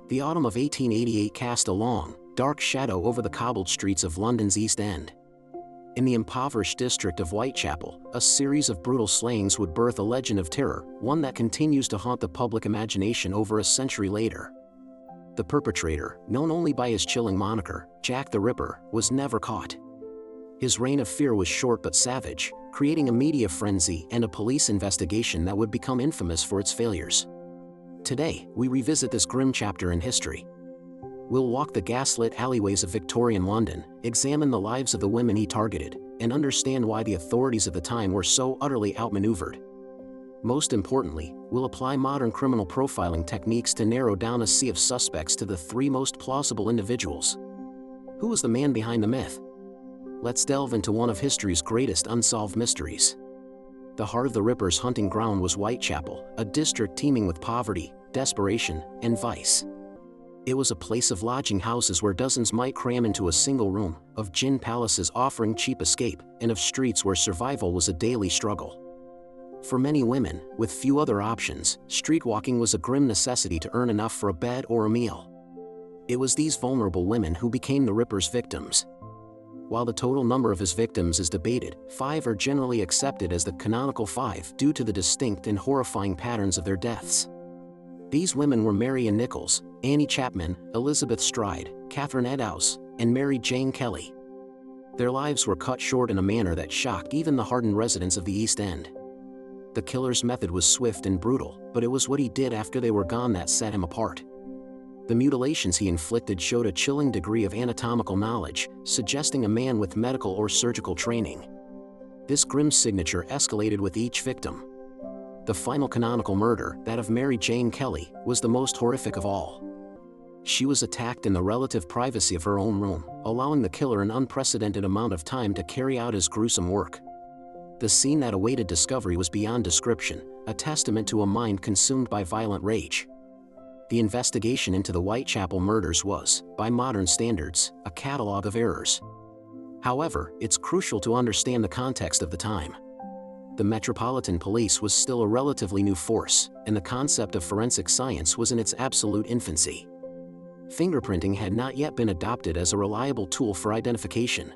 The autumn of 1888 cast a long, dark shadow over the cobbled streets of London's East End. In the impoverished district of Whitechapel, a series of brutal slayings would birth a legend of terror, one that continues to haunt the public imagination over a century later. The perpetrator, known only by his chilling moniker, Jack the Ripper, was never caught. His reign of fear was short but savage, creating a media frenzy and a police investigation that would become infamous for its failures. Today, we revisit this grim chapter in history. We'll walk the gaslit alleyways of Victorian London, examine the lives of the women he targeted, and understand why the authorities of the time were so utterly outmaneuvered. Most importantly, we'll apply modern criminal profiling techniques to narrow down a sea of suspects to the three most plausible individuals. Who was the man behind the myth? Let's delve into one of history's greatest unsolved mysteries. The heart of the Ripper's hunting ground was Whitechapel, a district teeming with poverty, desperation, and vice. It was a place of lodging houses where dozens might cram into a single room, of gin palaces offering cheap escape, and of streets where survival was a daily struggle. For many women, with few other options, street walking was a grim necessity to earn enough for a bed or a meal. It was these vulnerable women who became the Ripper's victims. While the total number of his victims is debated, 5 are generally accepted as the canonical 5 due to the distinct and horrifying patterns of their deaths. These women were Mary Ann Nichols, Annie Chapman, Elizabeth Stride, Catherine Eddowes, and Mary Jane Kelly. Their lives were cut short in a manner that shocked even the hardened residents of the East End. The killer's method was swift and brutal, but it was what he did after they were gone that set him apart. The mutilations he inflicted showed a chilling degree of anatomical knowledge, suggesting a man with medical or surgical training. This grim signature escalated with each victim. The final canonical murder, that of Mary Jane Kelly, was the most horrific of all. She was attacked in the relative privacy of her own room, allowing the killer an unprecedented amount of time to carry out his gruesome work. The scene that awaited discovery was beyond description, a testament to a mind consumed by violent rage. The investigation into the Whitechapel murders was, by modern standards, a catalog of errors. However, it's crucial to understand the context of the time. The Metropolitan Police was still a relatively new force, and the concept of forensic science was in its absolute infancy. Fingerprinting had not yet been adopted as a reliable tool for identification.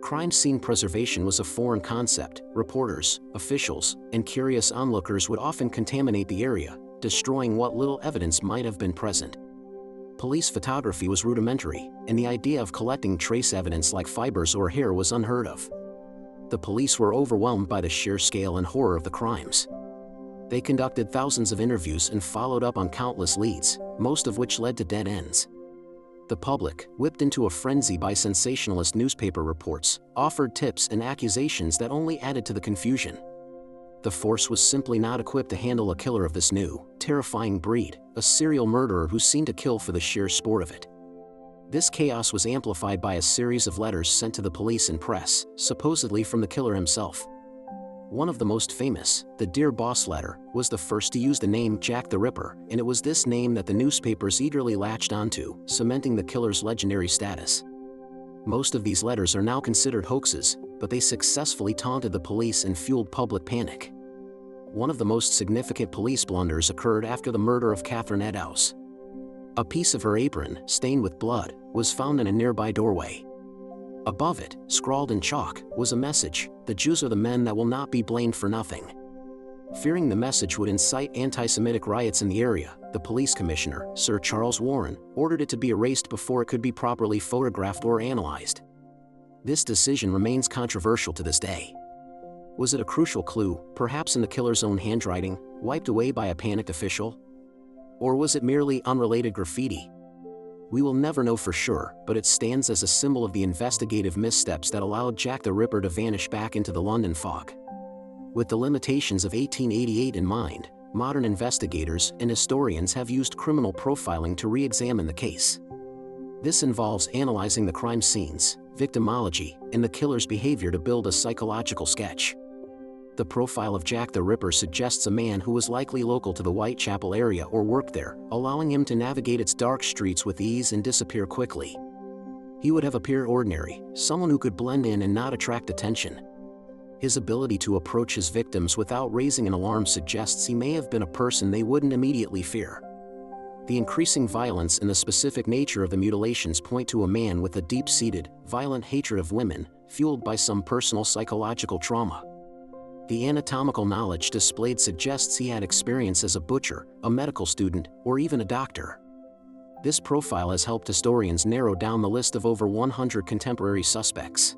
Crime scene preservation was a foreign concept. Reporters, officials, and curious onlookers would often contaminate the area, destroying what little evidence might have been present. Police photography was rudimentary, and the idea of collecting trace evidence like fibers or hair was unheard of. The police were overwhelmed by the sheer scale and horror of the crimes. They conducted thousands of interviews and followed up on countless leads, most of which led to dead ends. The public, whipped into a frenzy by sensationalist newspaper reports, offered tips and accusations that only added to the confusion. The force was simply not equipped to handle a killer of this new, terrifying breed, a serial murderer who seemed to kill for the sheer sport of it. This chaos was amplified by a series of letters sent to the police and press, supposedly from the killer himself. One of the most famous, the Dear Boss letter, was the first to use the name Jack the Ripper, and it was this name that the newspapers eagerly latched onto, cementing the killer's legendary status. Most of these letters are now considered hoaxes, but they successfully taunted the police and fueled public panic. One of the most significant police blunders occurred after the murder of Catherine Eddowes. A piece of her apron, stained with blood, was found in a nearby doorway. Above it, scrawled in chalk, was a message: "The Jews are the men that will not be blamed for nothing." Fearing the message would incite anti-Semitic riots in the area, the police commissioner, Sir Charles Warren, ordered it to be erased before it could be properly photographed or analyzed. This decision remains controversial to this day. Was it a crucial clue, perhaps in the killer's own handwriting, wiped away by a panicked official? Or was it merely unrelated graffiti? We will never know for sure, but it stands as a symbol of the investigative missteps that allowed Jack the Ripper to vanish back into the London fog. With the limitations of 1888 in mind, modern investigators and historians have used criminal profiling to re-examine the case. This involves analyzing the crime scenes, victimology, and the killer's behavior to build a psychological sketch. The profile of Jack the Ripper suggests a man who was likely local to the Whitechapel area or worked there, allowing him to navigate its dark streets with ease and disappear quickly. He would have appeared ordinary, someone who could blend in and not attract attention. His ability to approach his victims without raising an alarm suggests he may have been a person they wouldn't immediately fear. The increasing violence and the specific nature of the mutilations point to a man with a deep-seated, violent hatred of women, fueled by some personal psychological trauma. The anatomical knowledge displayed suggests he had experience as a butcher, a medical student, or even a doctor. This profile has helped historians narrow down the list of over 100 contemporary suspects.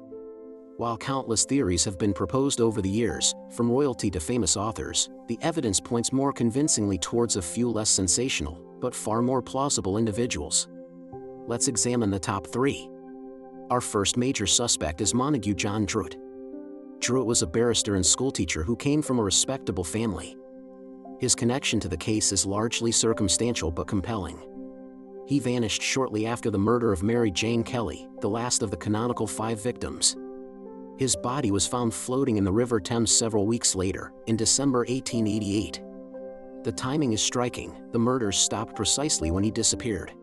While countless theories have been proposed over the years, from royalty to famous authors, the evidence points more convincingly towards a few less sensational, but far more plausible individuals. Let's examine the top 3. Our first major suspect is Montague John Druitt. Druitt was a barrister and schoolteacher who came from a respectable family. His connection to the case is largely circumstantial but compelling. He vanished shortly after the murder of Mary Jane Kelly, the last of the canonical 5 victims. His body was found floating in the River Thames several weeks later, in December 1888. The timing is striking. The murders stopped precisely when he disappeared.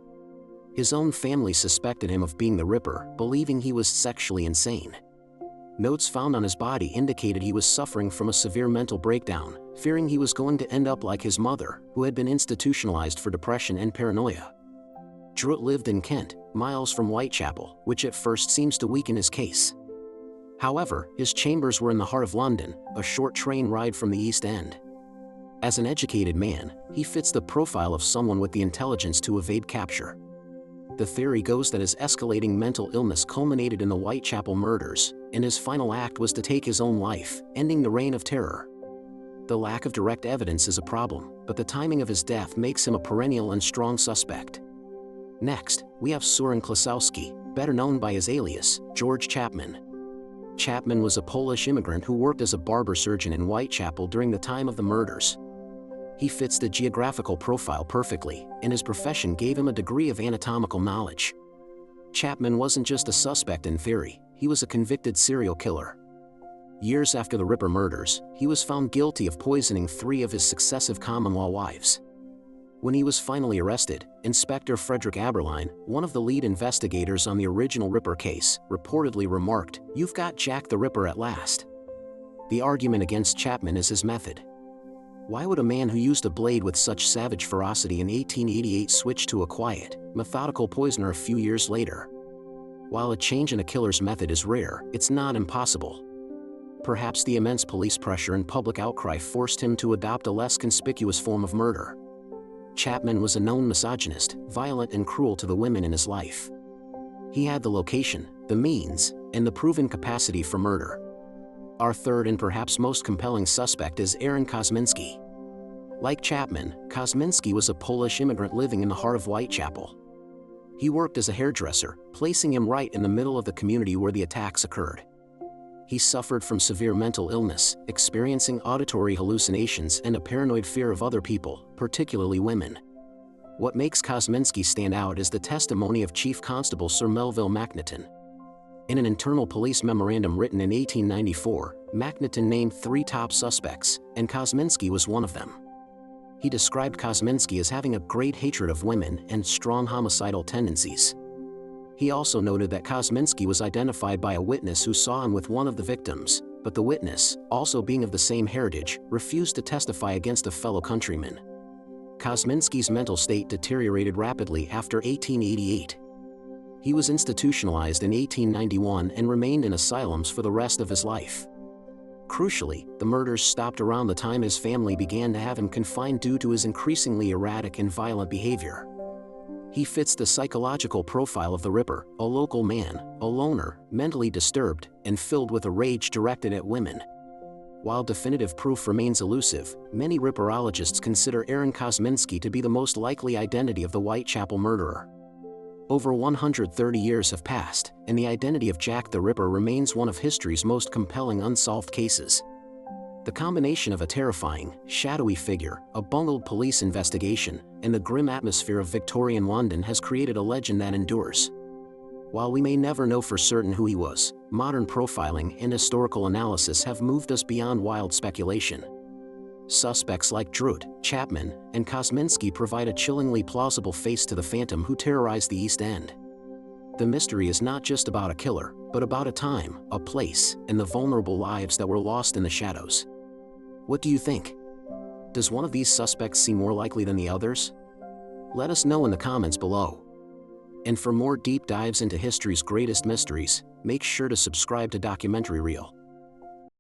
His own family suspected him of being the Ripper, believing he was sexually insane. Notes found on his body indicated he was suffering from a severe mental breakdown, fearing he was going to end up like his mother, who had been institutionalized for depression and paranoia. Druitt lived in Kent, miles from Whitechapel, which at first seems to weaken his case. However, his chambers were in the heart of London, a short train ride from the East End. As an educated man, he fits the profile of someone with the intelligence to evade capture. The theory goes that his escalating mental illness culminated in the Whitechapel murders, and his final act was to take his own life, ending the reign of terror. The lack of direct evidence is a problem, but the timing of his death makes him a perennial and strong suspect. Next, we have Soren Klusowski, better known by his alias, George Chapman. Chapman was a Polish immigrant who worked as a barber surgeon in Whitechapel during the time of the murders. He fits the geographical profile perfectly, and his profession gave him a degree of anatomical knowledge. Chapman wasn't just a suspect in theory, he was a convicted serial killer. Years after the Ripper murders, he was found guilty of poisoning 3 of his successive common law wives. When he was finally arrested, Inspector Frederick Aberline, one of the lead investigators on the original Ripper case, reportedly remarked, "You've got Jack the Ripper at last." The argument against Chapman is his method. Why would a man who used a blade with such savage ferocity in 1888 switch to a quiet, methodical poisoner a few years later? While a change in a killer's method is rare, it's not impossible. Perhaps the immense police pressure and public outcry forced him to adopt a less conspicuous form of murder. Chapman was a known misogynist, violent and cruel to the women in his life. He had the location, the means, and the proven capacity for murder. Our third and perhaps most compelling suspect is Aaron Kosminski. Like Chapman, Kosminski was a Polish immigrant living in the heart of Whitechapel. He worked as a hairdresser, placing him right in the middle of the community where the attacks occurred. He suffered from severe mental illness, experiencing auditory hallucinations and a paranoid fear of other people, particularly women. What makes Kosminski stand out is the testimony of Chief Constable Sir Melville Macnaghten. In an internal police memorandum written in 1894, Macnaghten named 3 top suspects, and Kosminski was one of them. He described Kosminski as having a great hatred of women and strong homicidal tendencies. He also noted that Kosminski was identified by a witness who saw him with one of the victims, but the witness, also being of the same heritage, refused to testify against a fellow countryman. Kosminski's mental state deteriorated rapidly after 1888. He was institutionalized in 1891 and remained in asylums for the rest of his life. Crucially, the murders stopped around the time his family began to have him confined due to his increasingly erratic and violent behavior. He fits the psychological profile of the Ripper, a local man, a loner, mentally disturbed, and filled with a rage directed at women. While definitive proof remains elusive, many Ripperologists consider Aaron Kosminski to be the most likely identity of the Whitechapel murderer. Over 130 years have passed, and the identity of Jack the Ripper remains one of history's most compelling unsolved cases. The combination of a terrifying, shadowy figure, a bungled police investigation, and the grim atmosphere of Victorian London has created a legend that endures. While we may never know for certain who he was, modern profiling and historical analysis have moved us beyond wild speculation. Suspects like Druitt, Chapman, and Kosminski provide a chillingly plausible face to the phantom who terrorized the East End. The mystery is not just about a killer, but about a time, a place, and the vulnerable lives that were lost in the shadows. What do you think? Does one of these suspects seem more likely than the others? Let us know in the comments below. And for more deep dives into history's greatest mysteries, make sure to subscribe to Documentary Reel.